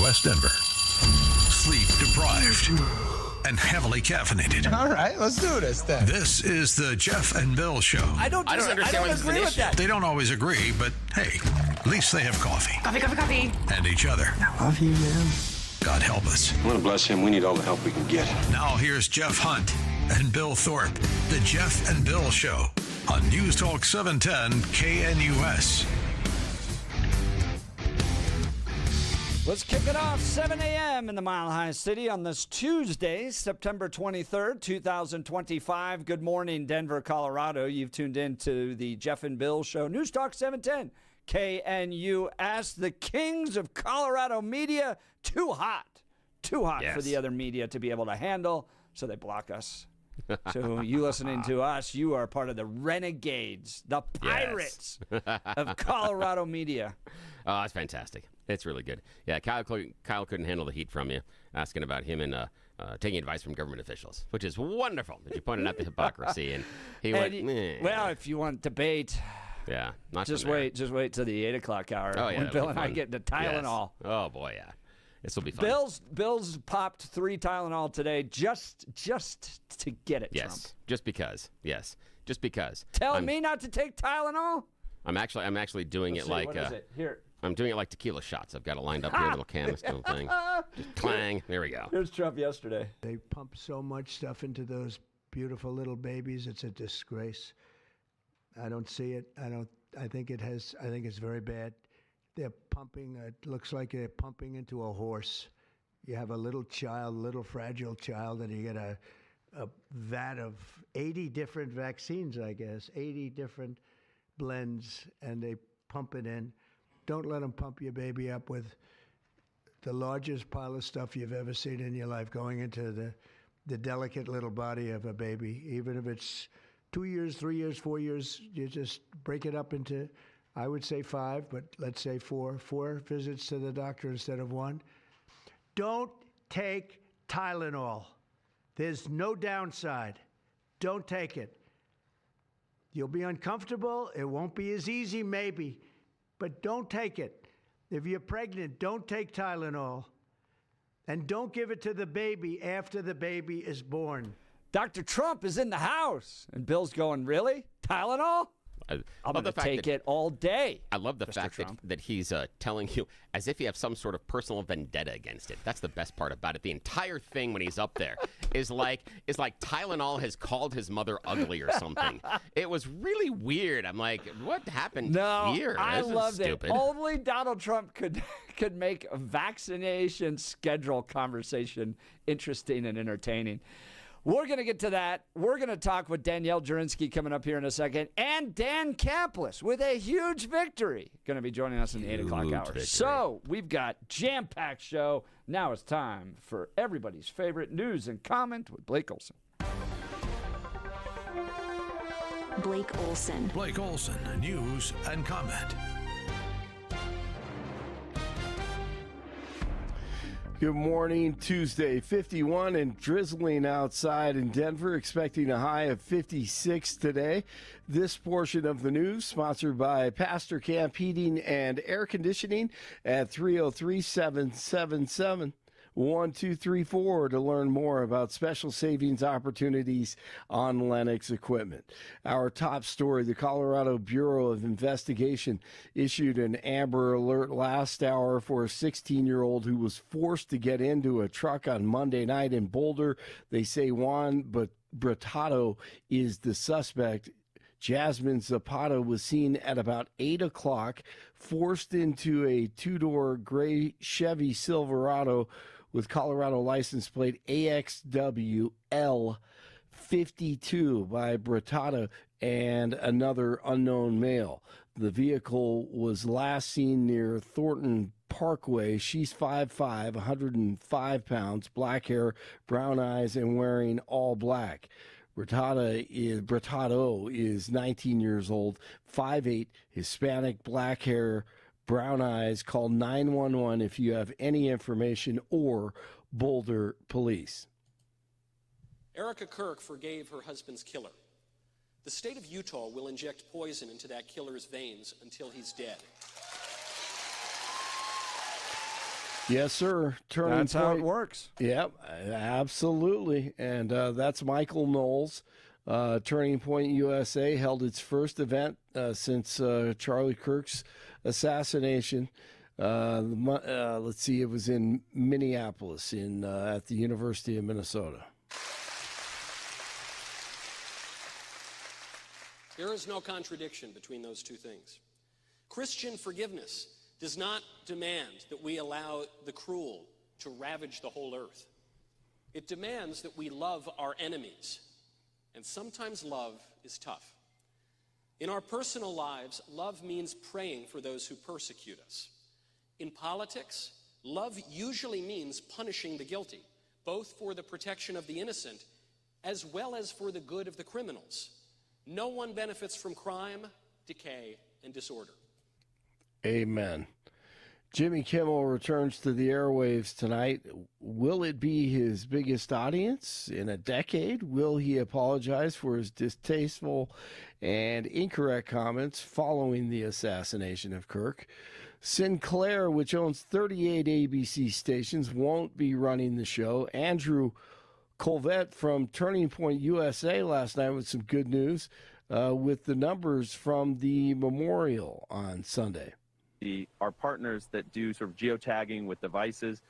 West Denver. Sleep deprived and heavily caffeinated. All right, let's do this then. This is the Jeff and Bill Show. I don't agree with that. They don't always agree, but hey, at least they have coffee. Coffee. And each other. I love you, man. God help us. I want to bless him. We need all the help we can get. Now here's Jeff Hunt and Bill Thorpe. The Jeff and Bill Show on News Talk 710 KNUS. Let's kick it off, 7 a.m. in the Mile High City on this Tuesday, September 23rd, 2025. Good morning, Denver, Colorado. You've tuned in to the Jeff and Bill Show, News Talk 710, KNUS, the kings of Colorado media. Too hot for the other media to be able to handle, so they block us. So you listening to us, you are part of the renegades, the pirates of Colorado media. Oh, that's fantastic. It's really good. Yeah, Kyle couldn't handle the heat from you, asking about him and taking advice from government officials, which is wonderful. But you pointed out the hypocrisy, and he went, meh. Well, if you want debate, yeah, not just wait till the 8 o'clock hour when Bill and I get into Tylenol. Yes. Oh boy, yeah, this will be fun. Bill's popped 3 Tylenol today just to get it. Yes, Trump. just because. Yes, just because. Tell me not to take Tylenol. I'm actually doing Let's it see, like what is it? Here. I'm doing it like tequila shots. I've got it lined up here, a little canister thing. Just clang. There we go. Here's Trump yesterday. They pump so much stuff into those beautiful little babies. It's a disgrace. I don't see it. I think it's very bad. They're pumping. It looks like they're pumping into a horse. You have a little fragile child, and you get a vat of 80 different vaccines, I guess, 80 different blends, and they pump it in. Don't let them pump your baby up with the largest pile of stuff you've ever seen in your life going into the delicate little body of a baby. Even if it's 2 years, 3 years, 4 years, you just break it up into, I would say 5, but let's say 4 visits to the doctor instead of 1. Don't take Tylenol. There's no downside. Don't take it. You'll be uncomfortable. It won't be as easy, maybe. But don't take it. If you're pregnant, don't take Tylenol. And don't give it to the baby after the baby is born. Dr. Trump is in the house. And Bill's going, really? Tylenol? I'm going to take it all day. I love the fact that he's telling you as if you have some sort of personal vendetta against it. That's the best part about it. The entire thing when he's up there is like Tylenol has called his mother ugly or something. It was really weird. I'm like, what happened here? I loved it. Stupid. Only Donald Trump could make a vaccination schedule conversation interesting and entertaining. We're going to get to that. We're going to talk with Danielle Jurinsky coming up here in a second. And Dan Camplis with a huge victory. Going to be joining us in the 8 o'clock hour. Victory. So we've got jam-packed show. Now it's time for everybody's favorite news and comment with Blake Olson. Blake Olson. Blake Olson, news and comment. Good morning, Tuesday, 51 and drizzling outside in Denver, expecting a high of 56 today. This portion of the news sponsored by Pastor Camp Heating and Air Conditioning at 303-777-1234 to learn more about special savings opportunities on Lennox equipment. Our top story, the Colorado Bureau of Investigation issued an Amber Alert last hour for a 16-year-old who was forced to get into a truck on Monday night in Boulder. They say Juan Bratato is the suspect. Jasmine Zapata was seen at about 8 o'clock, forced into a two-door gray Chevy Silverado with Colorado license plate AXWL52 by Bratato and another unknown male. The vehicle was last seen near Thornton Parkway. She's 5'5", 105 pounds, black hair, brown eyes, and wearing all black. Bratato is 19 years old, 5'8", Hispanic, black hair, brown eyes. Call 911 if you have any information or Boulder Police. Erica Kirk forgave her husband's killer. The state of Utah will inject poison into that killer's veins until he's dead. Yes, sir. Turning That's point. how it works. Yep, absolutely. And that's Michael Knowles. Turning Point USA held its first event since Charlie Kirk's assassination. Let's see, it was in Minneapolis at the University of Minnesota. There is no contradiction between those two things. Christian forgiveness does not demand that we allow the cruel to ravage the whole earth. It demands that we love our enemies, and sometimes love is tough. In our personal lives, love means praying for those who persecute us. In politics, love usually means punishing the guilty, both for the protection of the innocent as well as for the good of the criminals. No one benefits from crime, decay, and disorder. Amen. Jimmy Kimmel returns to the airwaves tonight. Will it be his biggest audience in a decade? Will he apologize for his distasteful and incorrect comments following the assassination of Kirk? Sinclair, which owns 38 ABC stations, won't be running the show. Andrew Colvette from Turning Point USA last night with some good news with the numbers from the memorial on Sunday. Our partners that do sort of geotagging with devices,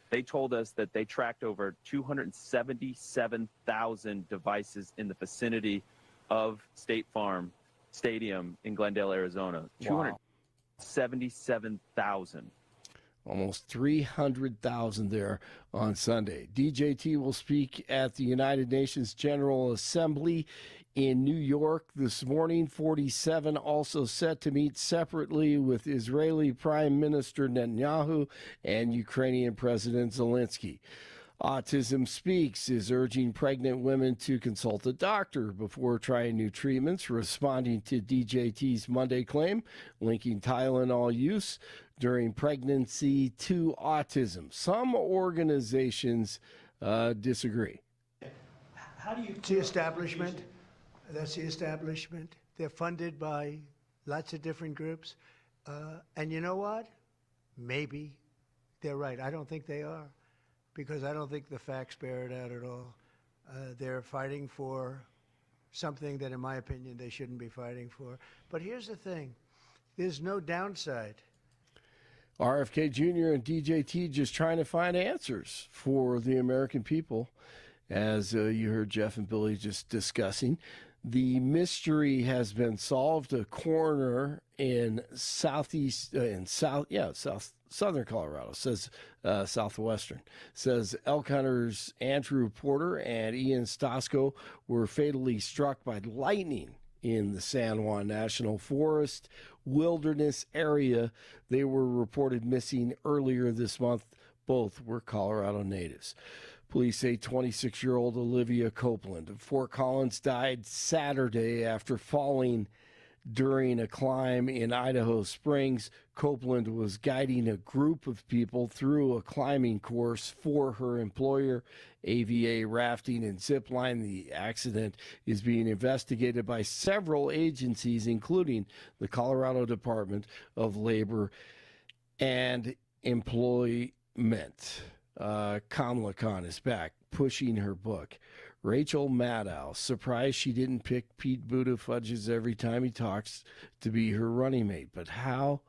they told us that they tracked over 277,000 devices in the vicinity of State Farm Stadium in Glendale, Arizona. Wow. 277,000. Almost 300,000 there on Sunday. DJT will speak at the United Nations General Assembly in New York this morning. 47 also set to meet separately with Israeli Prime Minister Netanyahu and Ukrainian President Zelensky. Autism Speaks is urging pregnant women to consult a doctor before trying new treatments, responding to DJT's Monday claim, linking Tylenol use during pregnancy to autism. Some organizations disagree. How do you? It's the establishment. That's the establishment. They're funded by lots of different groups. And you know what? Maybe they're right. I don't think they are, because I don't think the facts bear it out at all. They're fighting for something that, in my opinion, they shouldn't be fighting for. But here's the thing. There's no downside. RFK Jr. and DJT just trying to find answers for the American people, as you heard Jeff and Billy just discussing. The mystery has been solved. A coroner in southern Colorado says, southwestern, says elk hunters Andrew Porter and Ian Stosko were fatally struck by lightning in the San Juan National Forest wilderness area. They were reported missing earlier this month. Both were Colorado natives. Police say 26-year-old Olivia Copeland of Fort Collins died Saturday after falling during a climb in Idaho Springs. Copeland was guiding a group of people through a climbing course for her employer, AVA Rafting and Zipline. The accident is being investigated by several agencies, including the Colorado Department of Labor and Employment. Kamala Khan is back, pushing her book. Rachel Maddow, surprised she didn't pick Pete Buttigieg every time he talks to be her running mate. But how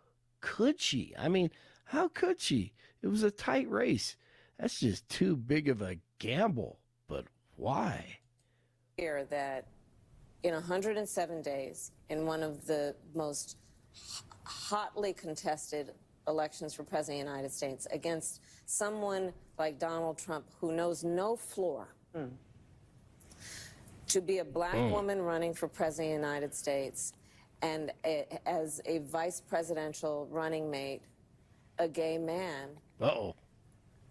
could she? I mean, how could she? It was a tight race. That's just too big of a gamble. But why? Here that in 107 days, in one of the most hotly contested elections for President of the United States, against someone like Donald Trump who knows no floor, to be a black woman running for President of the United States and as a vice presidential running mate, a gay man,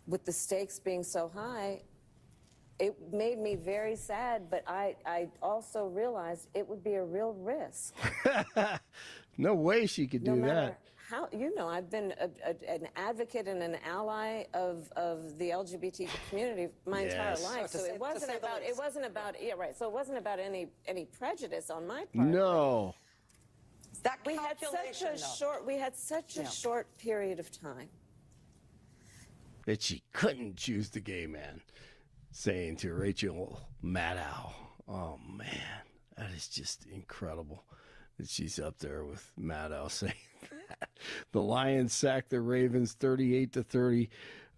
with the stakes being so high, it made me very sad, but I also realized it would be a real risk. No way she could do that. How, I've been an advocate and an ally of the LGBT community my entire life. So it wasn't about So it wasn't about any prejudice on my part. No. We had such a short period of time that she couldn't choose the gay man, saying to Rachel Maddow, oh, man, that is just incredible that she's up there with Maddow saying that. The Lions sacked the Ravens 38-30.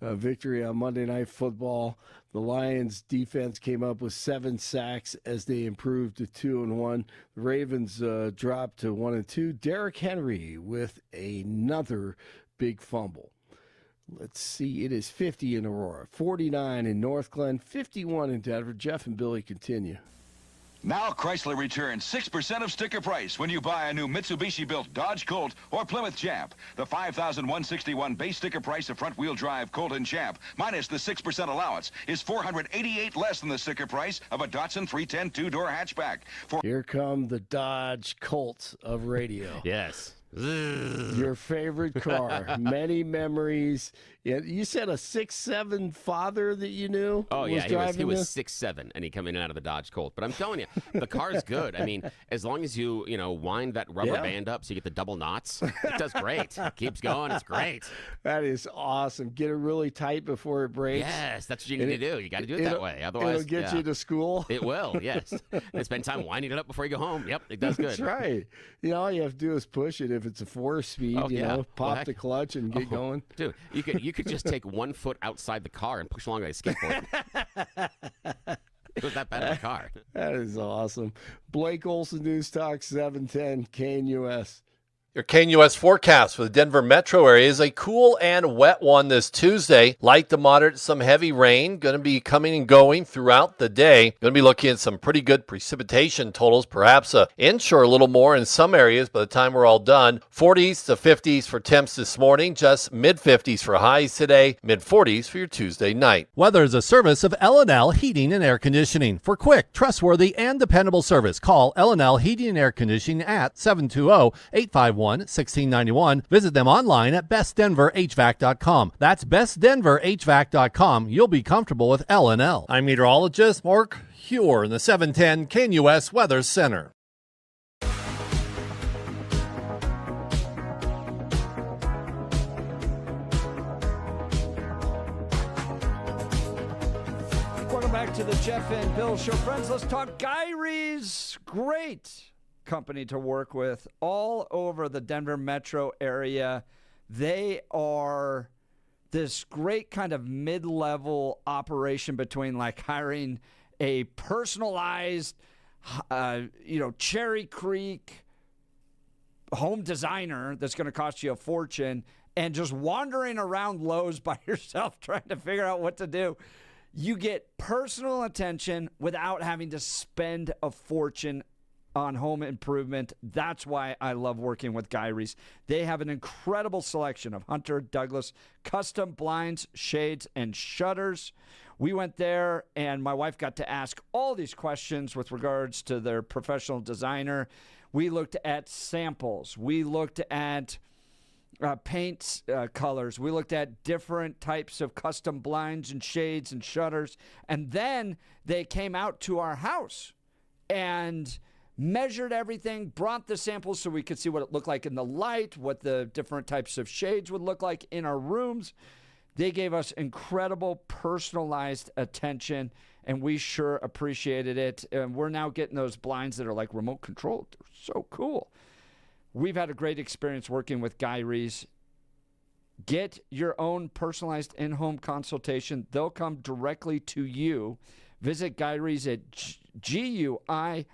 Victory on Monday Night Football. The Lions defense came up with 7 sacks as they improved to 2-1. The Ravens dropped to 1-2. Derrick Henry with another big fumble. Let's see. It is 50 in Aurora, 49 in North Glen, 51 in Denver. Jeff and Billy continue. Now Chrysler returns 6% of sticker price when you buy a new Mitsubishi-built Dodge Colt or Plymouth Champ. The $5,161 base sticker price of front-wheel drive Colt and Champ, minus the 6% allowance, is $488 less than the sticker price of a Datsun 310 two-door hatchback. Here come the Dodge Colts of radio. Yes. Your favorite car. Many memories. You said a 6'7" father that you knew? Oh, yeah, he was this? 6'7", and he come in and out of the Dodge Colt. But I'm telling you, the car's good. I mean, as long as you wind that rubber band up so you get the double knots, it does great. Keeps going. It's great. That is awesome. Get it really tight before it breaks. Yes, that's what you need to do. You got to do it that way. Otherwise, it'll get you to school. It will, yes. And spend time winding it up before you go home. Yep, it does good. That's right. All you have to do is push it. If it's a 4-speed, pop the clutch and get going. Dude, you could just take 1 foot outside the car and push along like a skateboard. It was that bad of a car. That is awesome. Blake Olson, News Talk 710 KNUS. Your KNUS forecast for the Denver metro area is a cool and wet one this Tuesday. Light to moderate, some heavy rain going to be coming and going throughout the day. Going to be looking at some pretty good precipitation totals, perhaps an inch or a little more in some areas by the time we're all done. 40s to 50s for temps this morning, just mid-50s for highs today, mid-40s for your Tuesday night. Weather is a service of L&L Heating and Air Conditioning. For quick, trustworthy, and dependable service, call L&L Heating and Air Conditioning at 720-851-1691. Visit them online at bestdenverhvac.com. That's bestdenverhvac.com. You'll be comfortable with L&L. I'm meteorologist Mark Huer in the 710 KNUS Weather Center. Welcome back to the Jeff and Bill Show. Friends, let's talk Gyrie's. Great company to work with all over the Denver metro area. They are this great kind of mid-level operation between like hiring a personalized, Cherry Creek home designer that's going to cost you a fortune and just wandering around Lowe's by yourself trying to figure out what to do. You get personal attention without having to spend a fortune on home improvement. That's why I love working with Gyrie's. They have an incredible selection of Hunter Douglas custom blinds, shades, and shutters. We went there, and my wife got to ask all these questions with regards to their professional designer. We looked at samples. We looked at paint colors. We looked at different types of custom blinds and shades and shutters. And then they came out to our house and measured everything, brought the samples so we could see what it looked like in the light, what the different types of shades would look like in our rooms. They gave us incredible personalized attention, and we sure appreciated it. And we're now getting those blinds that are like remote controlled. They're so cool. We've had a great experience working with Gyrie's. Get your own personalized in-home consultation. They'll come directly to you. Visit Gyrie's at GUIRYS.com,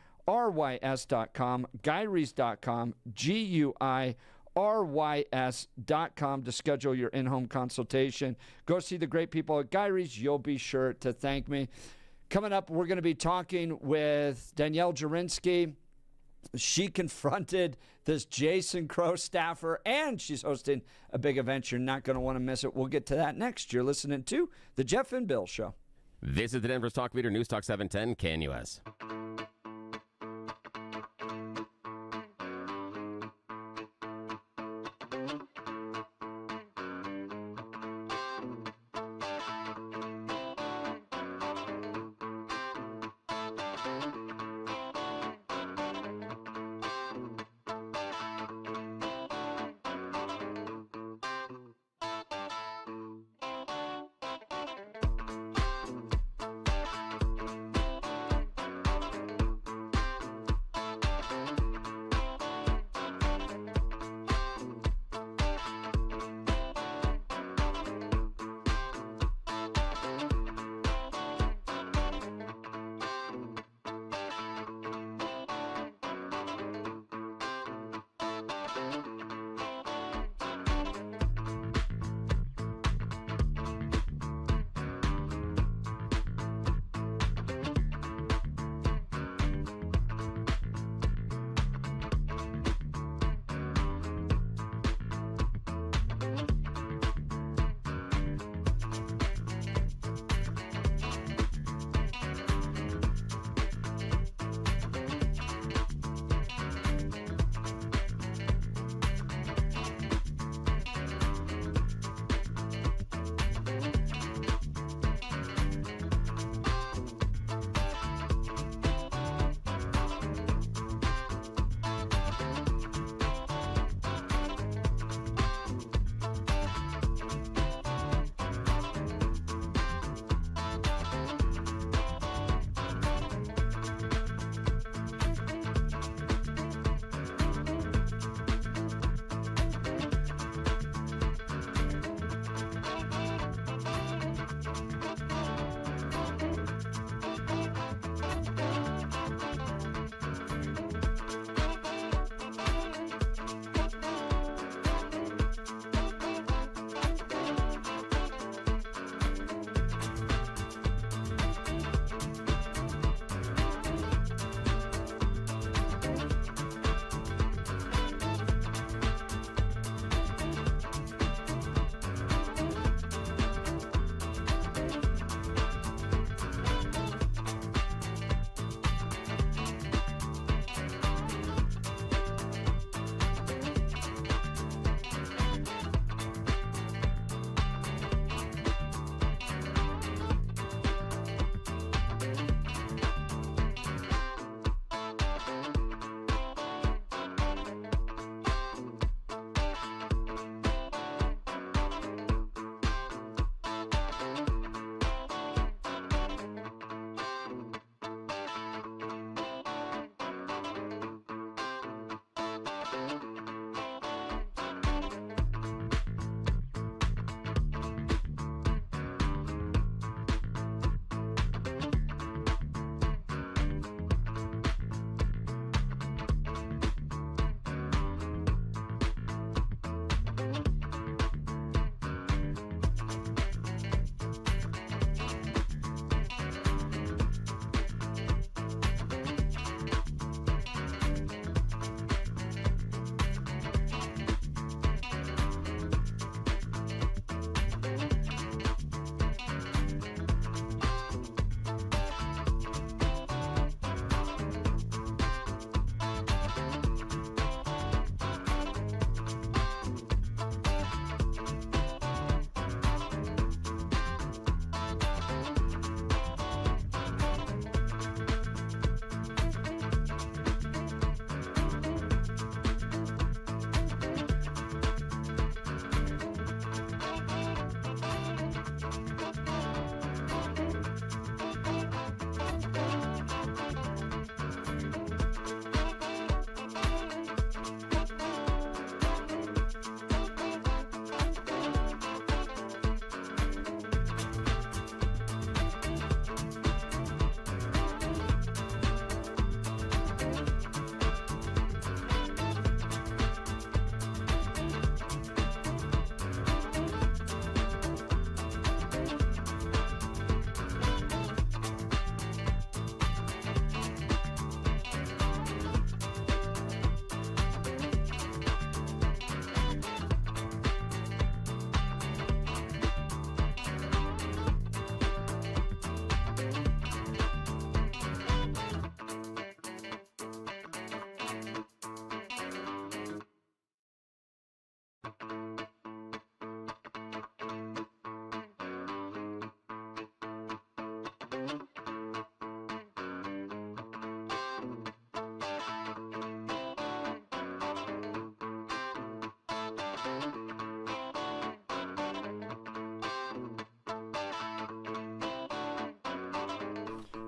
Gyrie's.com, GUIRYS.com to schedule your in-home consultation. Go see the great people at Gyrie's. You'll be sure to thank me. Coming up, we're going to be talking with Danielle Jurinsky. She confronted this Jason Crow staffer, and she's hosting a big event. You're not going to want to miss it. We'll get to that next. You're listening to The Jeff and Bill Show. This is the Denver's Talk Leader, News Talk 710 KNUS.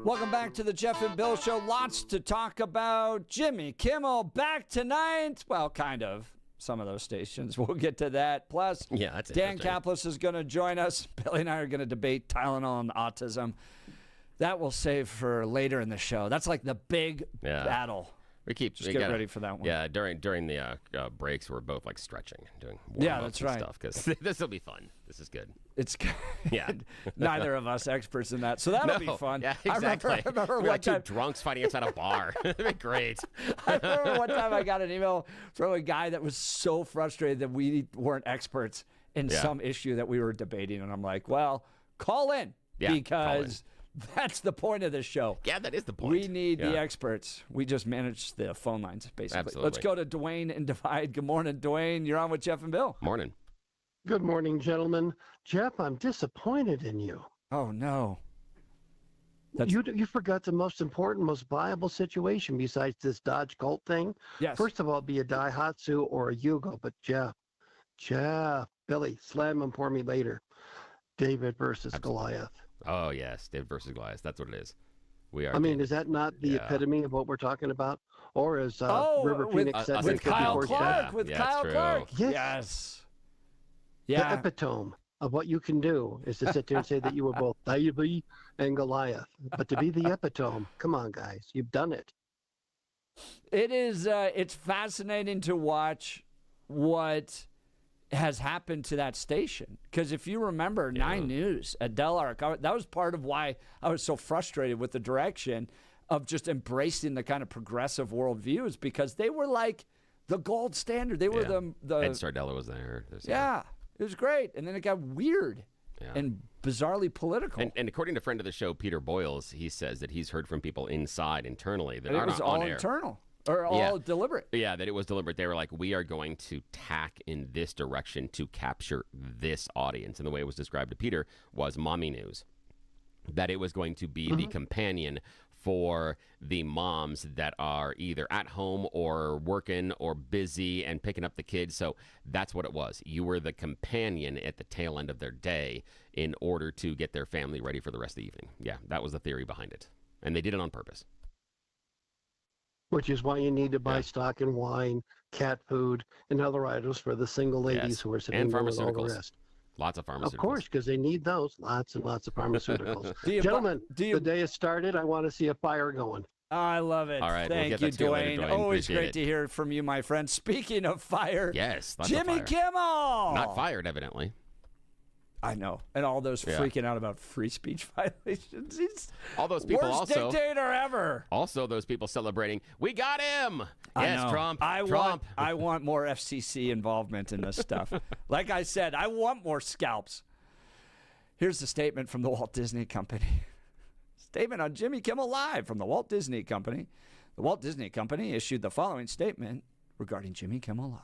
Welcome back to the Jeff and Bill Show. Lots to talk about. Jimmy Kimmel back tonight. Well, kind of. Some of those stations. We'll get to that. Plus, that's Dan Kaplis is going to join us. Billy and I are going to debate Tylenol and autism. That we'll save for later in the show. That's like the big battle. We get ready for that one. Yeah, during the breaks, we're both like stretching, doing that's right. stuff because this will be fun. This is good. It's yeah. Neither of us experts in that, so that'll be fun. Yeah, exactly. I remember we're one like two time, drunks fighting outside a bar. That'd be great. I remember one time I got an email from a guy that was so frustrated that we weren't experts in some issue that we were debating, and I'm like, well, call in because. That's the point of this show. Yeah, that is the point. We need the experts. We just manage the phone lines, basically. Absolutely. Let's go to Dwayne and Divide. Good morning, Dwayne. You're on with Jeff and Bill. Morning. Good morning, gentlemen. Jeff, I'm disappointed in you. Oh, no. You forgot the most important, most viable situation besides this Dodge Colt thing. Yes. First of all, be a Daihatsu or a Yugo. But Jeff, Billy, slam them for me later. David versus Goliath. Oh, yes. David versus Goliath. That's what it is. We are. I mean, is that not the epitome of what we're talking about? Or as River Phoenix said, with Kyle Clark. With Kyle Clark. Yes. Yeah. The epitome of what you can do is to sit there and say that you were both David and Goliath. But to be the epitome, come on, guys. You've done it. It is. It's fascinating to watch what has happened to that station, because if you remember 9 News at Del Arc, that was part of why I was so frustrated with the direction of just embracing the kind of progressive worldviews, because they were like the gold standard. They were the Ed Sardella was there. It was great, and then it got weird and bizarrely political. And according to friend of the show Peter Boyles, he says that he's heard from people internally that it are was not all on air. internal. Or all deliberate. Yeah, that it was deliberate. They were like, we are going to tack in this direction to capture this audience. And the way it was described to Peter was mommy news. That it was going to be the companion for the moms that are either at home or working or busy and picking up the kids. So that's what it was. You were the companion at the tail end of their day in order to get their family ready for the rest of the evening. Yeah, that was the theory behind it. And they did it on purpose. Which is why you need to buy stock in wine, cat food, and other items for the single ladies who are sitting and there with all the pharmaceuticals. rest. Lots of pharmaceuticals. Of course, because they need those. Lots and lots of pharmaceuticals. Gentlemen, the day has started. I want to see a fire going. I love it. All right, Thank we'll get you, that to you Dwayne. later, Dwayne. Always Appreciate great it. to hear from you, my friend. Speaking of fire, yes, lots Jimmy of fire. Kimmel. Not fired, evidently. I know. And all those freaking out about free speech violations. He's all those people worst also. dictator ever. Also, those people celebrating, we got him. I Yes, know. Trump. I want more FCC involvement in this stuff. Like I said, I want more scalps. Here's the statement from the Walt Disney Company. Statement on Jimmy Kimmel Live from the Walt Disney Company. The Walt Disney Company issued the following statement regarding Jimmy Kimmel Live.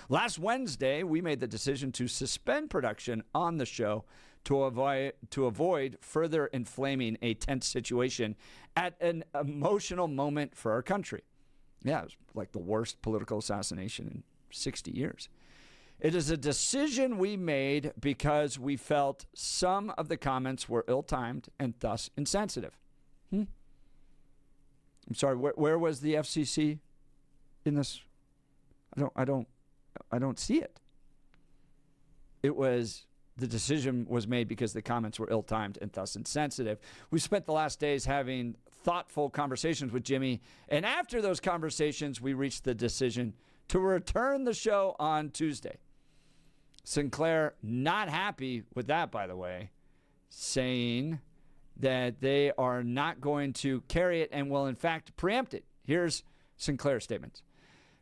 Last Wednesday, we made the decision to suspend production on the show to avoid further inflaming a tense situation at an emotional moment for our country. Yeah, it was like the worst political assassination in 60 years. It is a decision we made because we felt some of the comments were ill-timed and thus insensitive. I'm sorry, where was the FCC in this? I don't see it. The decision was made because the comments were ill-timed and thus insensitive. We spent the last days having thoughtful conversations with Jimmy, and after those conversations, we reached the decision to return the show on Tuesday. Sinclair, not happy with that, by the way, saying that they are not going to carry it and will, in fact, preempt it. Here's Sinclair's statement.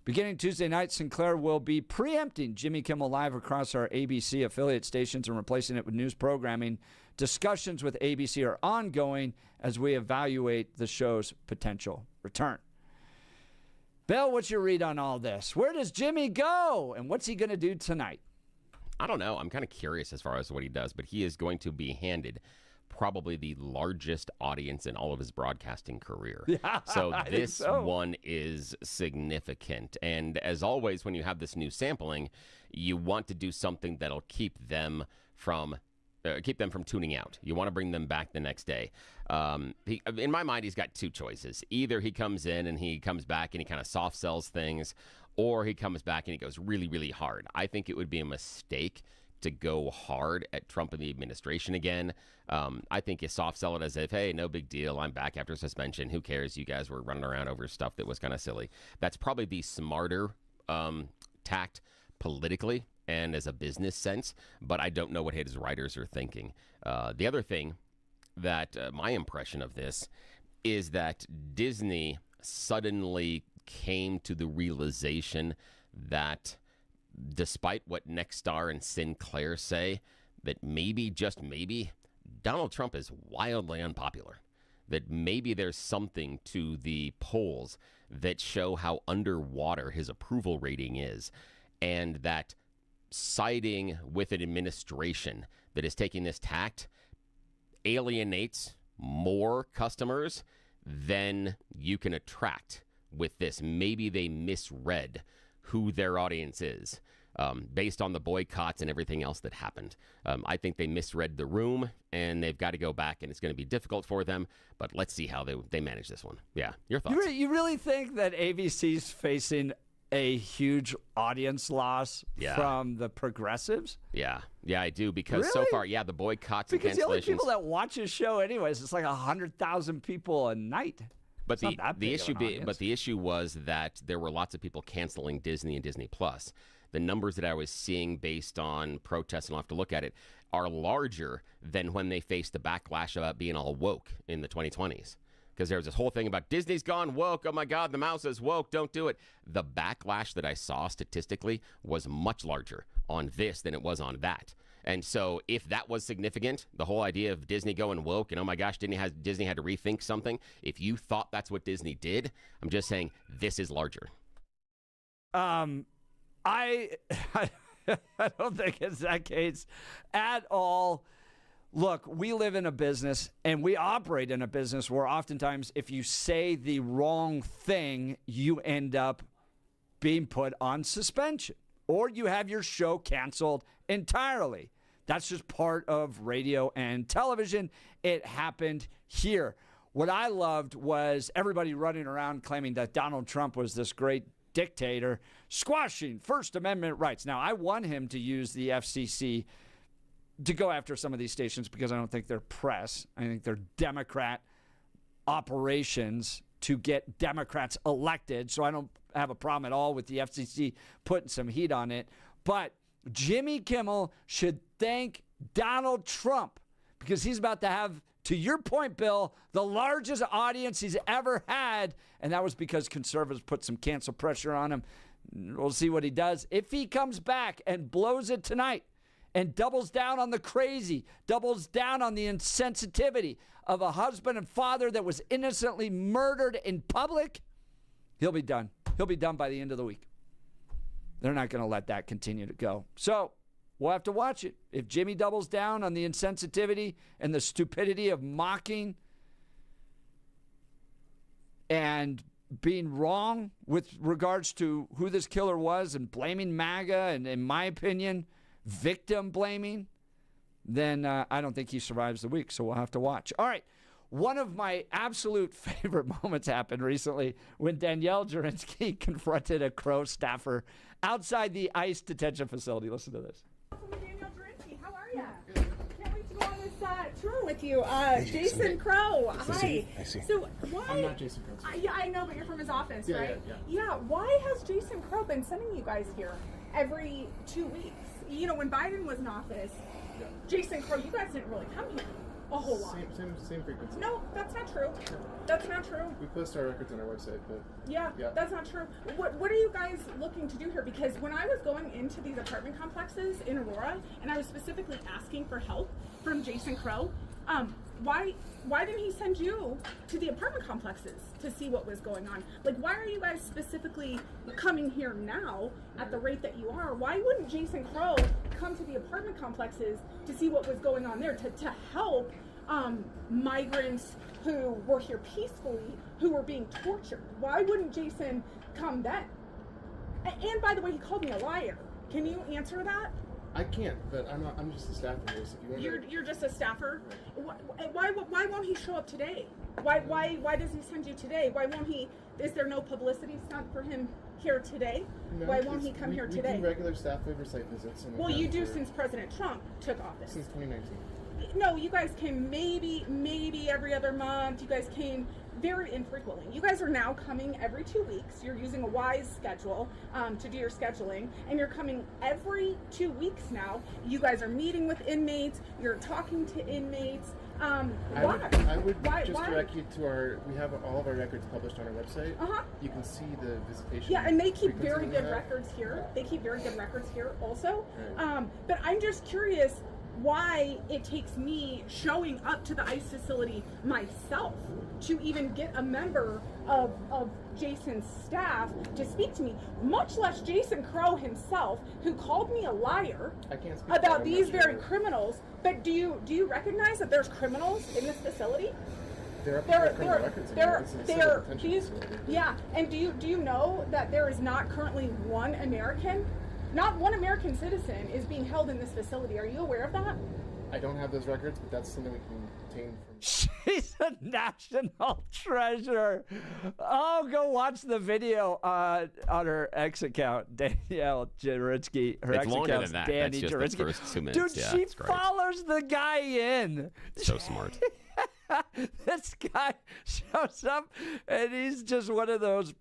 Beginning Tuesday night, Sinclair will be preempting Jimmy Kimmel Live across our ABC affiliate stations and replacing it with news programming. Discussions with ABC are ongoing as we evaluate the show's potential return. Bill, what's your read on all this? Where does Jimmy go, and what's he going to do tonight? I don't know. I'm kind of curious as far as what he does, but he is going to be handed probably the largest audience in all of his broadcasting career. Yeah, so I think this so. one is significant. And as always, when you have this new sampling, you want to do something that'll keep them from keep them from tuning out. You want to bring them back the next day. In my mind, he's got two choices. Either he comes in and he comes back and he kind of soft sells things, or he comes back and he goes really, really hard. I think it would be a mistake to go hard at Trump and the administration again. I think you soft sell it as if, hey, no big deal. I'm back after suspension. Who cares? You guys were running around over stuff that was kind of silly. That's probably the smarter tact politically and as a business sense, but I don't know what his writers are thinking. The other thing that my impression of this is that Disney suddenly came to the realization that despite what Nexstar and Sinclair say, that maybe, just maybe, Donald Trump is wildly unpopular. That maybe there's something to the polls that show how underwater his approval rating is, and that siding with an administration that is taking this tact alienates more customers than you can attract with this. Maybe they misread who their audience is based on the boycotts and everything else that happened. I think they misread the room, and they've got to go back, and it's going to be difficult for them, but let's see how they manage this one. Yeah, your thoughts? You really think that ABC's facing a huge audience loss from the progressives? Yeah, I do, because so far, the boycotts and cancellations. Because the only people that watch his show anyways, it's like 100,000 people a night. But the issue was that there were lots of people canceling Disney and Disney Plus. The numbers that I was seeing based on protests, and I'll have to look at it, are larger than when they faced the backlash about being all woke in the 2020s. Because there was this whole thing about Disney's gone woke. Oh my God, the mouse is woke. Don't do it. The backlash that I saw statistically was much larger on this than it was on that. And so if that was significant, the whole idea of Disney going woke and, oh my gosh, Disney had to rethink something. If you thought that's what Disney did, I'm just saying this is larger. I don't think it's that case at all. Look, we live in a business and we operate in a business where oftentimes if you say the wrong thing, you end up being put on suspension or you have your show canceled entirely. That's just part of radio and television. It happened here. What I loved was everybody running around claiming that Donald Trump was this great dictator, squashing First Amendment rights. Now, I want him to use the FCC to go after some of these stations because I don't think they're press. I think they're Democrat operations to get Democrats elected. So I don't have a problem at all with the FCC putting some heat on it. But Jimmy Kimmel should thank Donald Trump because he's about to have, to your point, Bill, the largest audience he's ever had. And that was because conservatives put some cancel pressure on him. We'll see what he does. If he comes back and blows it tonight and doubles down on the crazy, doubles down on the insensitivity of a husband and father that was innocently murdered in public, he'll be done. He'll be done by the end of the week. They're not going to let that continue to go. So we'll have to watch it. If Jimmy doubles down on the insensitivity and the stupidity of mocking and being wrong with regards to who this killer was and blaming MAGA and, in my opinion, victim blaming, then I don't think he survives the week. So we'll have to watch. All right. One of my absolute favorite moments happened recently when Danielle Jurinsky confronted a Crow staffer outside the ICE detention facility. Listen to this. Danielle Jurinsky, how are you? Can't wait to go on this tour with you. Jason Crow, hi. I see. So why? I'm not Jason Crow. Yeah, I know, but you're from his office, Yeah, right? yeah. Why has Jason Crow been sending you guys here every 2 weeks? You know, when Biden was in office, Jason Crow, you guys didn't really come here a whole lot. Same frequency. No, that's not true. That's not true. We post our records on our website, but Yeah, that's not true. What are you guys looking to do here? Because when I was going into these apartment complexes in Aurora, and I was specifically asking for help from Jason Crow, why didn't he send you to the apartment complexes to see what was going on? Like, why are you guys specifically coming here now at the rate that you are? Why wouldn't Jason Crow come to the apartment complexes to see what was going on there, to help migrants who were here peacefully, who were being tortured? Why wouldn't Jason come then? And by the way, he called me a liar. Can you answer that? I can't, but I'm just a staffer here. So if you want You're just a staffer. Why won't he show up today? Why does he send you today? Why won't he? Is there no publicity stunt for him here today? No, why won't he come here today? We do regular staff oversight visits. And well, you do since President Trump took office. Since 2019. No, you guys came maybe every other month. You guys came very infrequently. You guys are now coming every 2 weeks. You're using a wise schedule to do your scheduling, and you're coming every 2 weeks now. You guys are meeting with inmates. You're talking to inmates. I would direct you to we have all of our records published on our website. You can see the visitation. Yeah, and they keep very good records here. They keep very good records here also. Right. But I'm just curious why it takes me showing up to the ICE facility myself to even get a member of Jason's staff to speak to me, much less Jason Crow himself, who called me a liar about these very criminals. But do you recognize that there's criminals in this facility? Yeah, and do you know that there is not currently not one American citizen is being held in this facility? Are you aware of that? I don't have those records, but that's something we can obtain from. She's a national treasure. Oh, go watch the video on her X account, Danielle Juritsky. Her it's X longer account's than that. Danny That's just Juritsky. the first 2 minutes. Dude, yeah, she follows the guy in. So smart. This guy shows up, and he's just one of those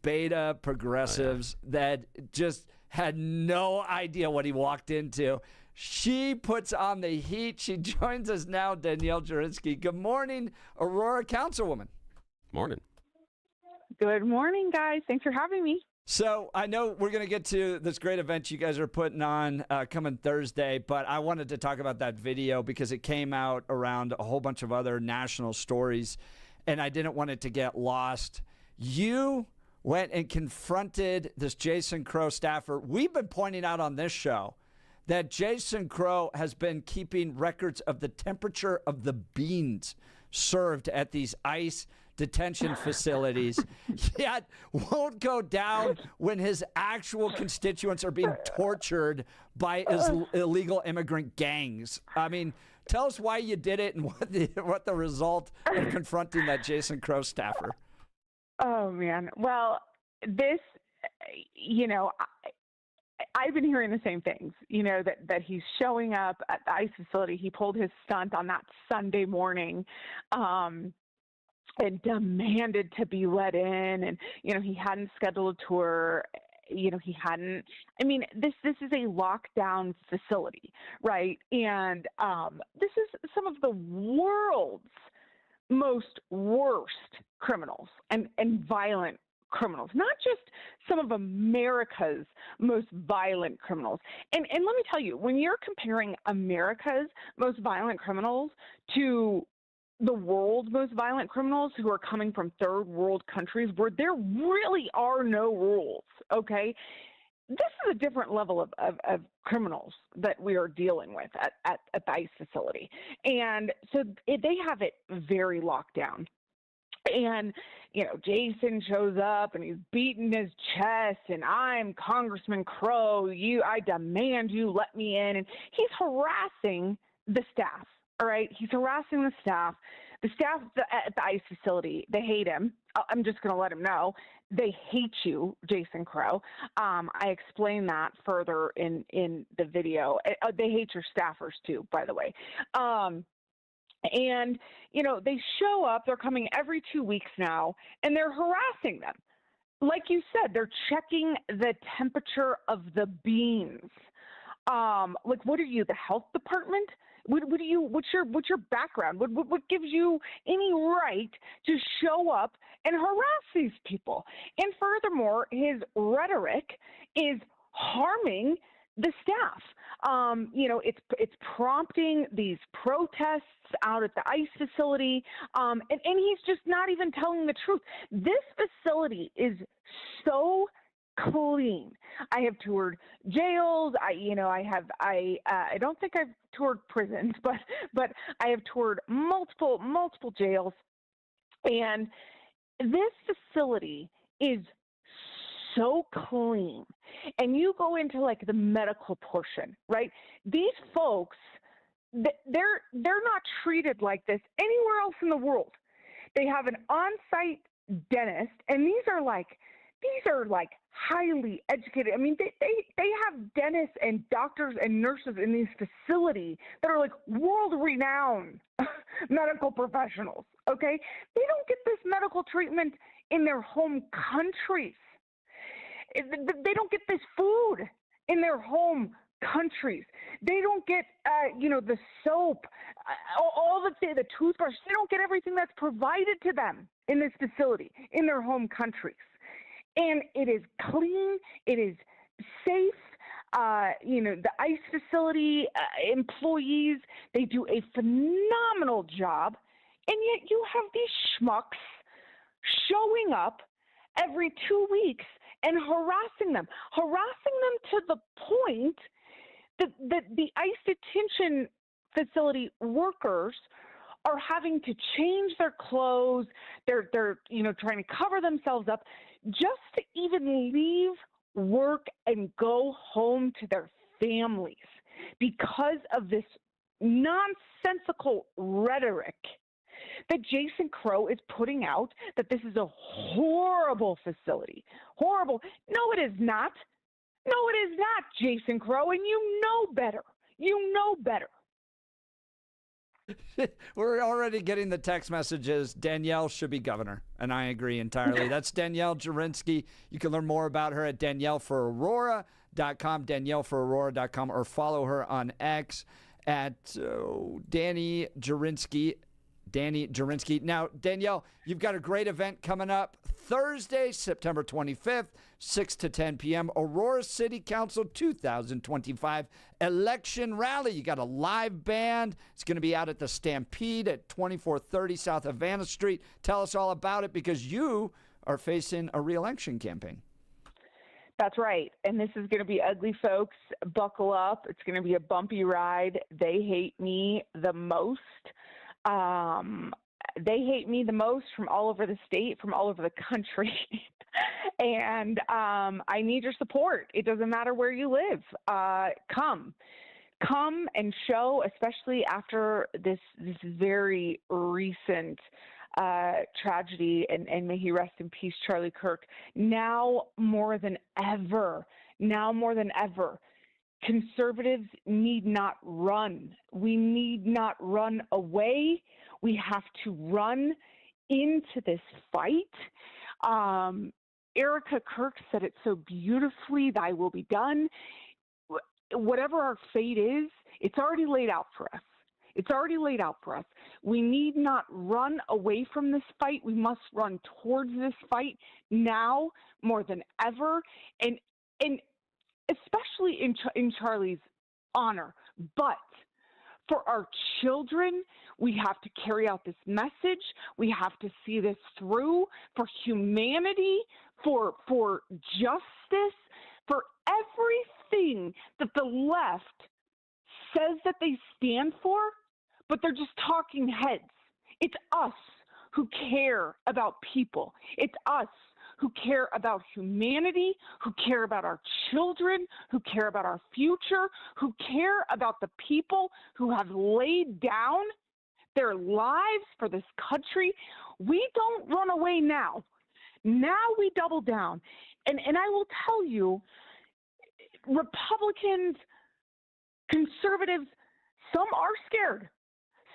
beta progressives that just had no idea what he walked into. She puts on the heat. She joins us now, Danielle Juritsky. Good morning, Aurora Councilwoman. Morning. Good morning, guys. Thanks for having me. So I know we're going to get to this great event you guys are putting on coming Thursday, but I wanted to talk about that video because it came out around a whole bunch of other national stories, and I didn't want it to get lost. You went and confronted this Jason Crow staffer. We've been pointing out on this show that Jason Crow has been keeping records of the temperature of the beans served at these ICE detention facilities, yet won't go down when his actual constituents are being tortured by illegal immigrant gangs. I mean, tell us why you did it and what the result of confronting that Jason Crow staffer. Oh, man. Well, this, I've been hearing the same things, that he's showing up at the ICE facility. He pulled his stunt on that Sunday morning and demanded to be let in. And, he hadn't scheduled a tour. He hadn't. I mean, this is a lockdown facility, right? And this is some of the world's most worst criminals and violent criminals, not just some of America's most violent criminals. And let me tell you, when you're comparing America's most violent criminals to the world's most violent criminals who are coming from third world countries where there really are no rules, okay? This is a different level of criminals that we are dealing with at the ICE facility. And so they have it very locked down. And, Jason shows up and he's beating his chest and I'm Congressman Crow. I demand you let me in. And he's harassing the staff. All right. He's harassing the staff. The staff at the ICE facility, they hate him. I'm just going to let him know. They hate you, Jason Crow. I explain that further in the video. They hate your staffers too, by the way. And, they show up, they're coming every 2 weeks now, and they're harassing them. Like you said, they're checking the temperature of the beans. What are you, the health department? What's your background? What gives you any right to show up and harass these people? And furthermore, his rhetoric is harming the staff. It's prompting these protests out at the ICE facility, and he's just not even telling the truth. This facility is so clean. I have toured jails. I don't think I've toured prisons, but I have toured multiple jails, and this facility is so clean, and you go into like the medical portion, right? These folks, they're not treated like this anywhere else in the world. They have an on-site dentist, and these are like highly educated. I mean, they have dentists and doctors and nurses in these facilities that are like world-renowned medical professionals, okay? They don't get this medical treatment in their home countries. They don't get this food in their home countries. They don't get, the soap, all the toothbrush. They don't get everything that's provided to them in this facility, in their home countries. And it is clean. It is safe. The ICE facility employees, they do a phenomenal job. And yet you have these schmucks showing up every 2 weeks and harassing them to the point that the ICE detention facility workers are having to change their clothes. They're trying to cover themselves up just to even leave work and go home to their families because of this nonsensical rhetoric that Jason Crow is putting out, that this is a horrible facility. Horrible. No, it is not. No, it is not, Jason Crow, and you know better. You know better. We're already getting the text messages. Danielle should be governor, and I agree entirely. That's Danielle Jurinsky. You can learn more about her at DanielleForAurora.com, DanielleForAurora.com, or follow her on X at Danny Jurinsky. Now, Danielle, you've got a great event coming up Thursday, September 25th, 6 to 10 p.m., Aurora City Council 2025 election rally. You got a live band. It's going to be out at the Stampede at 2430 South Havana Street. Tell us all about it, because you are facing a re-election campaign. That's right. And this is going to be ugly, folks. Buckle up. It's going to be a bumpy ride. They hate me the most. They hate me the most from all over the state, from all over the country. And I need your support. It doesn't matter where you live. Come and show, especially after this very recent tragedy, and may he rest in peace, Charlie Kirk. Now more than ever, conservatives need not run. We need not run away. We have to run into this fight. Erica Kirk said it so beautifully, thy will be done. Whatever our fate is, it's already laid out for us. It's already laid out for us. We need not run away from this fight. We must run towards this fight now more than ever. And especially in Charlie's honor. But for our children, we have to carry out this message. We have to see this through for humanity, for justice, for everything that the left says that they stand for, but they're just talking heads. It's us who care about people. It's us who care about humanity, who care about our children, who care about our future, who care about the people who have laid down their lives for this country. We don't run away now. Now we double down. And I will tell you, Republicans, conservatives, some are scared.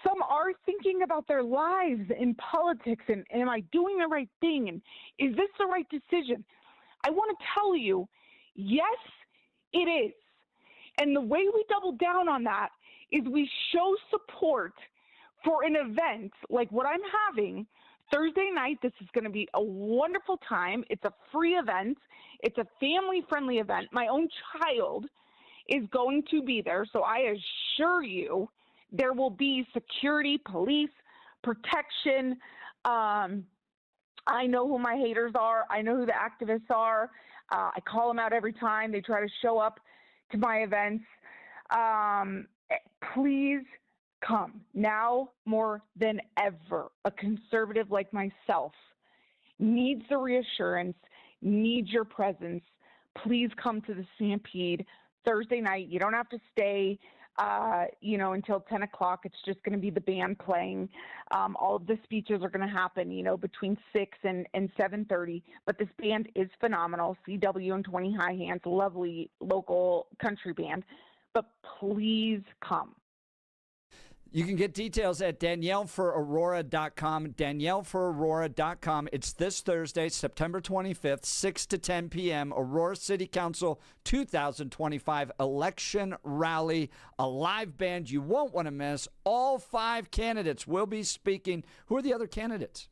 Some are thinking about their lives in politics and am I doing the right thing? And is this the right decision? I want to tell you, yes, it is. And the way we double down on that is we show support for an event like what I'm having Thursday night. This is going to be a wonderful time. It's a free event. It's a family-friendly event. My own child is going to be there, so I assure you there will be security, police, protection. I know who my haters are. I know who the activists are. I call them out every time they try to show up to my events. Please come now more than ever. A conservative like myself needs the reassurance, needs your presence. Please come to the Stampede Thursday night. You don't have to stay, until 10 o'clock. It's just going to be the band playing. All of the speeches are going to happen, between 6 and 7:30. But this band is phenomenal. CW and 20 High Hands, lovely local country band. But please come. You can get details at DanielleForAurora.com, DanielleForAurora.com. It's this Thursday, September 25th, 6 to 10 p.m., Aurora City Council 2025 election rally, a live band you won't want to miss. All 5 candidates will be speaking. Who are the other candidates?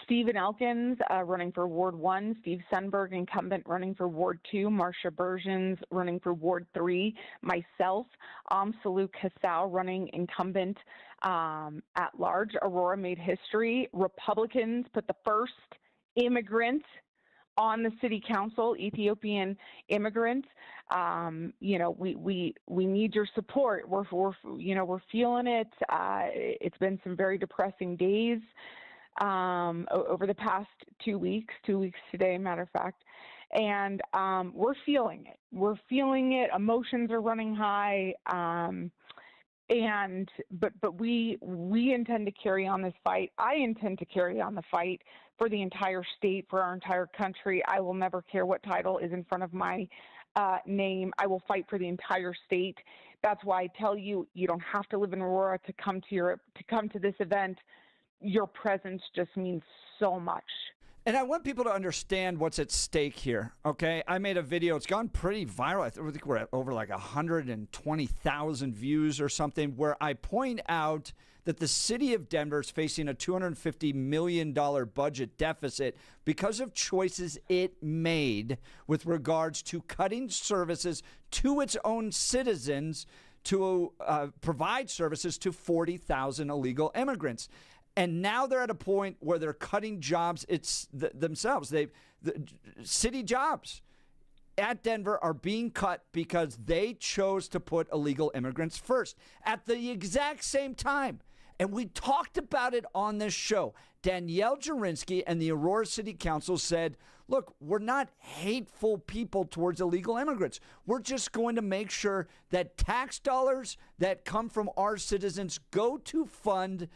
Stephen Elkins running for Ward 1, Steve Sunberg, incumbent, running for Ward 2, Marcia Bergens running for Ward 3, myself, Saluk Hassau running incumbent at large. Aurora made history. Republicans put the first immigrant on the city council, Ethiopian immigrants. We need your support. We're feeling it. It's been some very depressing days over the past 2 weeks today, matter of fact. And we're feeling it. We're feeling it. Emotions are running high. But we intend to carry on this fight. I intend to carry on the fight for the entire state, for our entire country. I will never care what title is in front of my name. I will fight for the entire state. That's why I tell you, you don't have to live in Aurora to come to this event. Your presence just means so much. And I want people to understand what's at stake here, okay? I made a video. It's gone pretty viral. I think we're at over like 120,000 views or something, where I point out that the city of Denver is facing a $250 million budget deficit because of choices it made with regards to cutting services to its own citizens to provide services to 40,000 illegal immigrants. And now they're at a point where they're cutting jobs themselves. The city jobs at Denver are being cut because they chose to put illegal immigrants first at the exact same time. And we talked about it on this show. Danielle Jurinsky and the Aurora City Council said, look, we're not hateful people towards illegal immigrants. We're just going to make sure that tax dollars that come from our citizens go to fund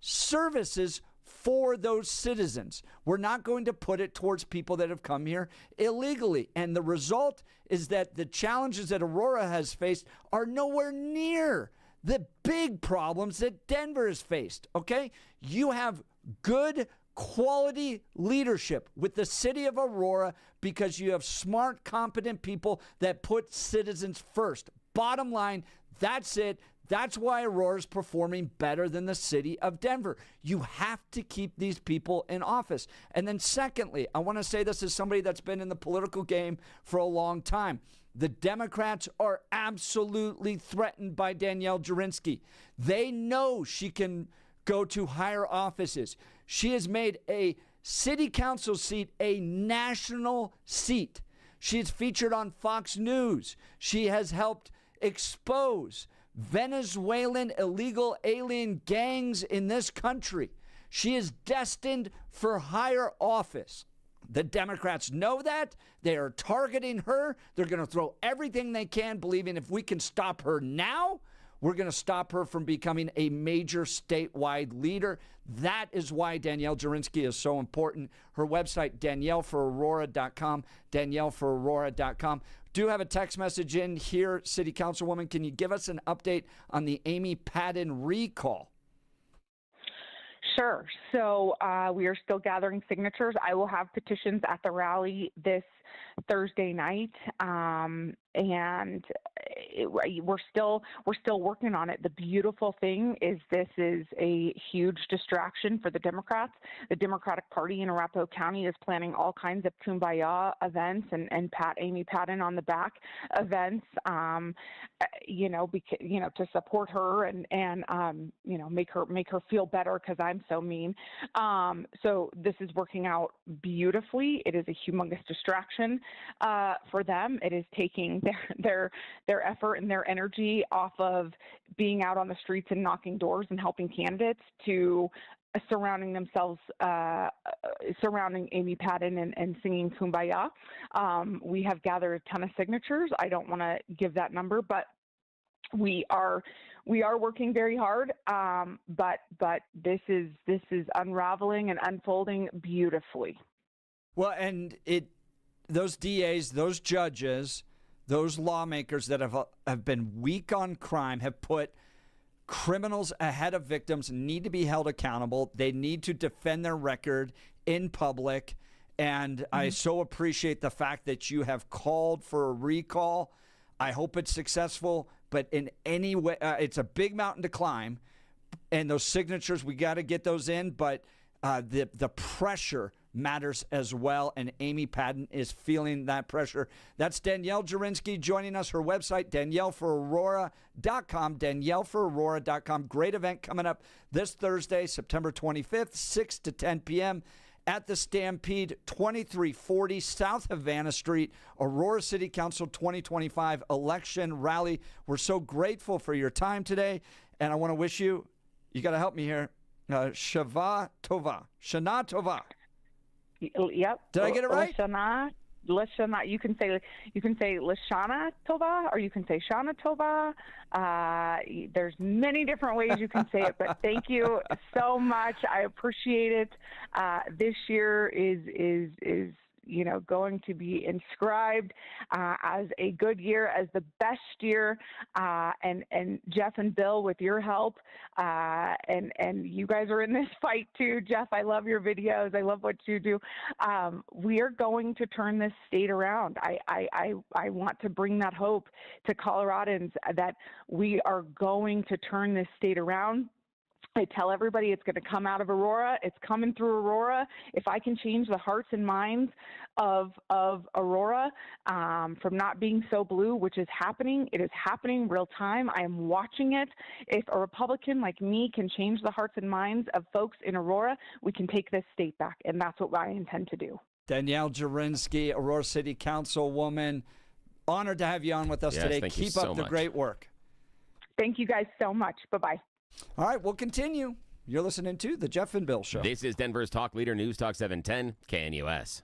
services for those citizens. We're not going to put it towards people that have come here illegally. And the result is that the challenges that Aurora has faced are nowhere near the big problems that Denver has faced, okay? You have good quality leadership with the city of Aurora because you have smart, competent people that put citizens first. Bottom line, that's it. That's why Aurora is performing better than the city of Denver. You have to keep these people in office. And then secondly, I want to say this as somebody that's been in the political game for a long time. The Democrats are absolutely threatened by Danielle Jurinsky. They know she can go to higher offices. She has made a city council seat a national seat. She is featured on Fox News. She has helped expose Venezuelan illegal alien gangs in this country. She is destined for higher office. The Democrats know that. They are targeting her. They're going to throw everything they can, believing if we can stop her now, we're going to stop her from becoming a major statewide leader. That is why Danielle Jurinsky is so important. Her website, DanielleForAurora.com, DanielleForAurora.com. Do have a text message in here, City Councilwoman. Can you give us an update on the Amy Padden recall? Sure. So we are still gathering signatures. I will have petitions at the rally this Thursday night, and we're still working on it. The beautiful thing is this is a huge distraction for the Democrats. The Democratic Party in Arapahoe County is planning all kinds of kumbaya events and Amy Padden on the back events, to support her and make her feel better because I'm so mean. So this is working out beautifully. It is a humongous distraction for them. It is taking their effort and their energy off of being out on the streets and knocking doors and helping candidates to surrounding themselves, surrounding Amy Patton and singing Kumbaya. We have gathered a ton of signatures. I don't want to give that number, but we are working very hard. But this is unraveling and unfolding beautifully. Well, and those DAs, those judges, those lawmakers that have been weak on crime have put criminals ahead of victims, need to be held accountable. They need to defend their record in public. And I so appreciate the fact that you have called for a recall. I hope it's successful, but in any way, it's a big mountain to climb. And those signatures, we got to get those in, but the pressure matters as well, and Amy Patton is feeling that pressure. That's Danielle Jurinsky joining us. Her website, DanielleForAurora.com, DanielleForAurora.com. Great event coming up this Thursday, September 25th, 6 to 10 p.m. at the Stampede, 2340 South Havana Street, Aurora City Council 2025 election rally. We're so grateful for your time today, and I want to wish you got to help me here, Shana Tova. Yep. Did I get it right? Lashana. You can say Lashana Tova, or you can say Shana Tova. There's many different ways you can say it, but thank you so much. I appreciate it. This year is going to be inscribed as a good year, as the best year. And Jeff and Bill, with your help, and you guys are in this fight too. Jeff, I love your videos. I love what you do. We are going to turn this state around. I want to bring that hope to Coloradans that we are going to turn this state around. I tell everybody it's going to come out of Aurora. It's coming through Aurora. If I can change the hearts and minds of Aurora from not being so blue, which is happening, it is happening real time. I am watching it. If a Republican like me can change the hearts and minds of folks in Aurora, we can take this state back, and that's what I intend to do. Danielle Jurinsky, Aurora City Councilwoman, honored to have you on with us today. Keep up the great work. Thank you guys so much. Bye-bye. All right, we'll continue. You're listening to The Jeff and Bill Show. This is Denver's talk leader, News Talk 710, KNUS.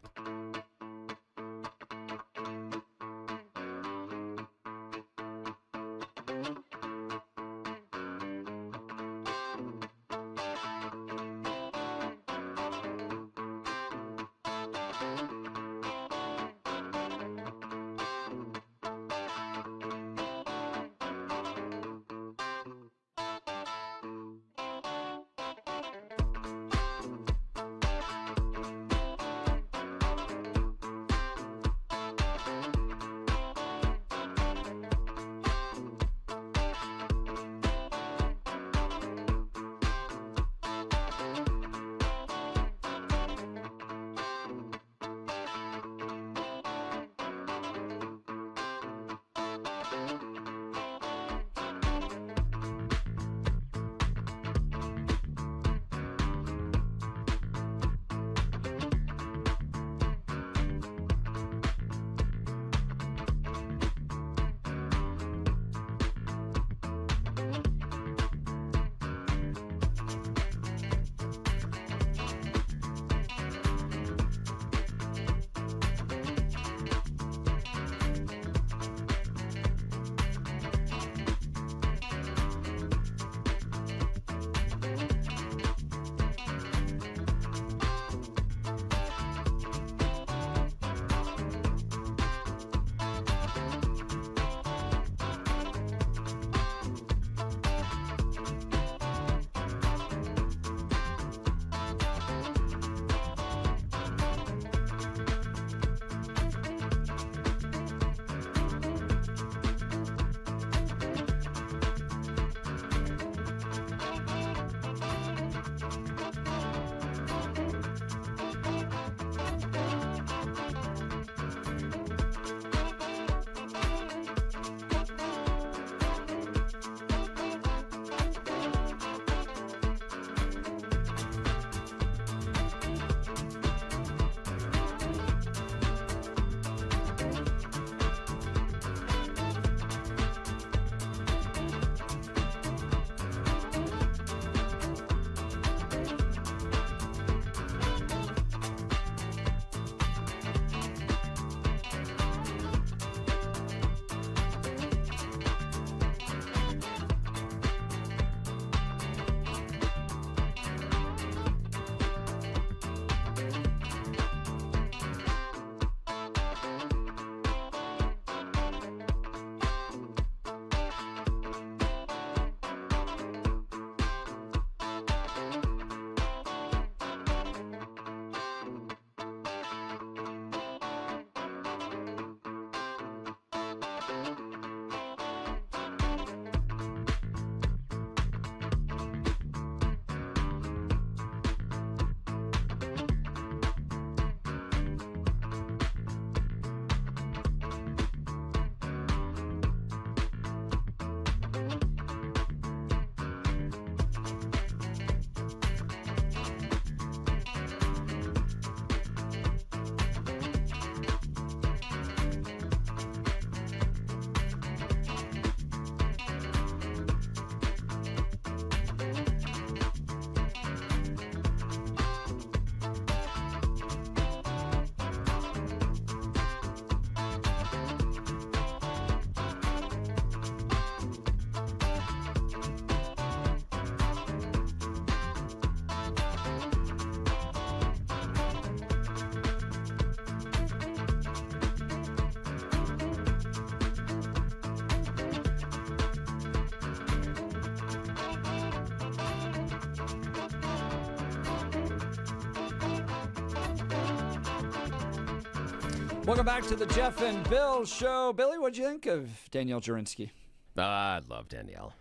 Welcome back to the Jeff and Bill Show. Billy, what'd you think of Danielle Jurinsky? I love Danielle.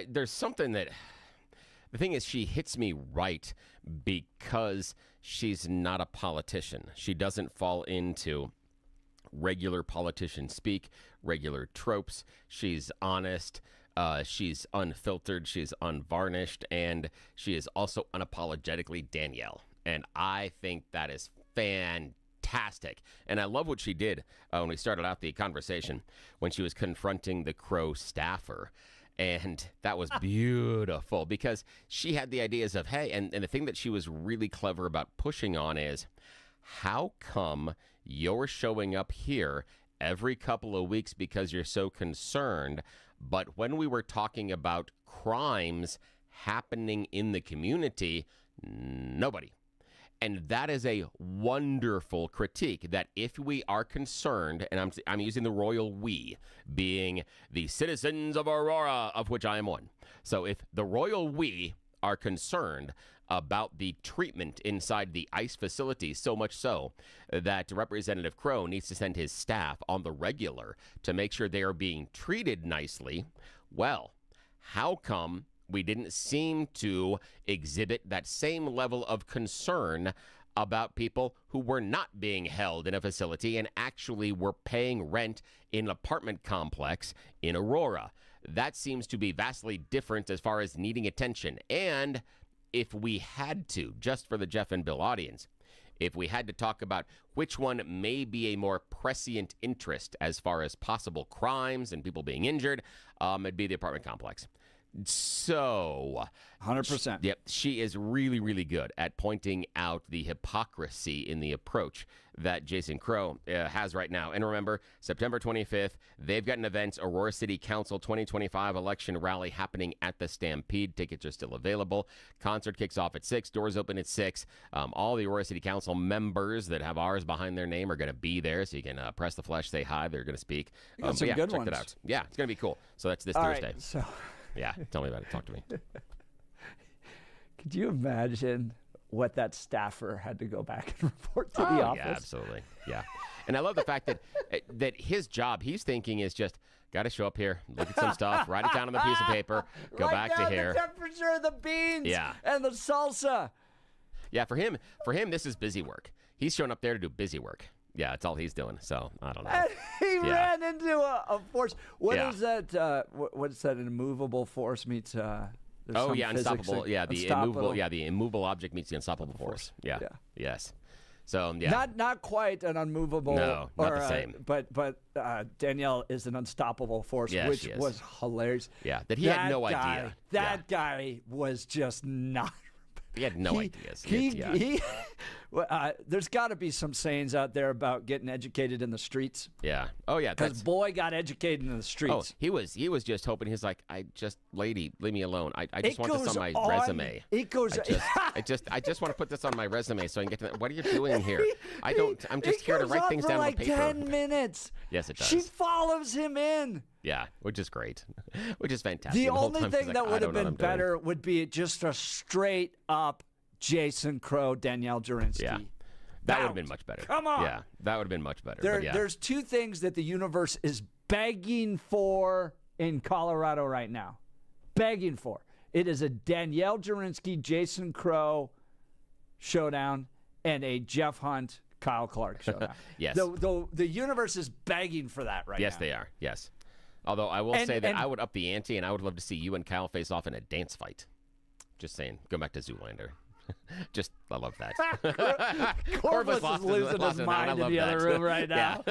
There's something that... The thing is, she hits me right because she's not a politician. She doesn't fall into regular politician speak, regular tropes. She's honest. She's unfiltered. She's unvarnished. And she is also unapologetically Danielle. And I think that is fantastic. And I love what she did when we started out the conversation when she was confronting the Crow staffer. And that was beautiful because she had the ideas of, hey, and the thing that she was really clever about pushing on is, how come you're showing up here every couple of weeks because you're so concerned, but when we were talking about crimes happening in the community, nobody. And that is a wonderful critique, that if we are concerned, and I'm using the royal we, being the citizens of Aurora, of which I am one. So if the royal we are concerned about the treatment inside the ICE facility, so much so that Representative Crow needs to send his staff on the regular to make sure they are being treated nicely, well, how come we didn't seem to exhibit that same level of concern about people who were not being held in a facility and actually were paying rent in an apartment complex in Aurora? That seems to be vastly different as far as needing attention. And if we had to, just for the Jeff and Bill audience, if we had to talk about which one may be a more prescient interest as far as possible crimes and people being injured, it'd be the apartment complex. So 100%. Yep, she is really, really good at pointing out the hypocrisy in the approach that Jason Crow has right now. And remember, September 25th, they've got an event, Aurora City Council 2025 election rally happening at the Stampede. Tickets are still available. Concert kicks off at 6. Doors open at 6. All the Aurora City Council members that have ours behind their name are going to be there, so you can press the flesh, say hi. They're going to speak. Some yeah, good check ones. it out. Yeah, it's going to be cool. So that's this All Thursday. right, so... Yeah, tell me about it. Talk to me. Could you imagine what that staffer had to go back and report to the office? Yeah, absolutely. Yeah. And I love the fact that his job, he's thinking, is just, got to show up here, look at some stuff, write it down on the piece of paper, go Write back to down here. the temperature of the beans Yeah. and the salsa. Yeah, for him, this is busy work. He's showing up there to do busy work. Yeah, that's all he's doing. So I don't know. And he Yeah. ran into a force. What Yeah. is that? What's that? An immovable force meets. There's Oh some yeah, physics unstoppable. thing. Yeah, the Unstoppable. immovable. Yeah, the immovable object meets the unstoppable force. Yeah. Yeah. Yes. So yeah. Not quite an unmovable. No, not the same. But Danielle is an unstoppable force, Yeah, which she is. was hilarious. Yeah, that he had no idea. That guy was just not. He had no ideas. There's got to be some sayings out there about getting educated in the streets. Yeah. Oh yeah. Because boy got educated in the streets. Oh, he was just hoping. He's like, lady, leave me alone. I just It want this goes on my on. resume. It goes. I just want to put this on my resume so I can get to that. What are you doing here? I'm just here to goes write on things for down like on paper. 10 minutes. Yes, it does. She follows him in. Yeah, which is great, which is fantastic. The whole only time she's thing like, that I would don't have know what been I'm doing. better would be just a straight up Jason Crow, Danielle Jurinsky. Yeah. That would have been much better. Come on. Yeah, that would have been much better. There, but yeah. There's two things that the universe is begging for in Colorado right now. Begging for. It is a Danielle Jurinsky, Jason Crow showdown and a Jeff Hunt, Kyle Clark showdown. Yes. The universe is begging for that right now. Yes, they are. Yes. Although I will say that I would up the ante, and I would love to see you and Kyle face off in a dance fight. Just saying. Go back to Zoolander. Just, I love that. Corvus is losing his mind in the other room right now.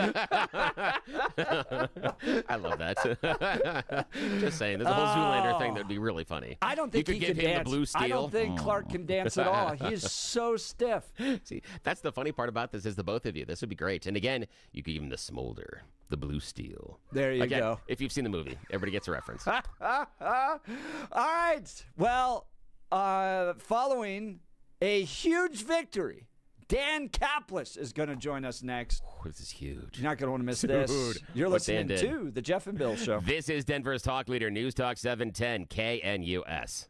I love that. Just saying. There's a whole Zoolander thing that would be really funny. I don't think you he could give can him dance. the blue steel. I don't think Clark can dance at all. He's so stiff. See, that's the funny part about this is the both of you. This would be great. And again, you could give him the smolder, the blue steel. There you again, go. If you've seen the movie, everybody gets a reference. All right. Well, following a huge victory, Dan Kaplis is going to join us next. This is huge. You're not going to want to miss this. Dude, You're what Dan listening did. to the Jeff and Bill Show. This is Denver's talk leader, News Talk 710 KNUS.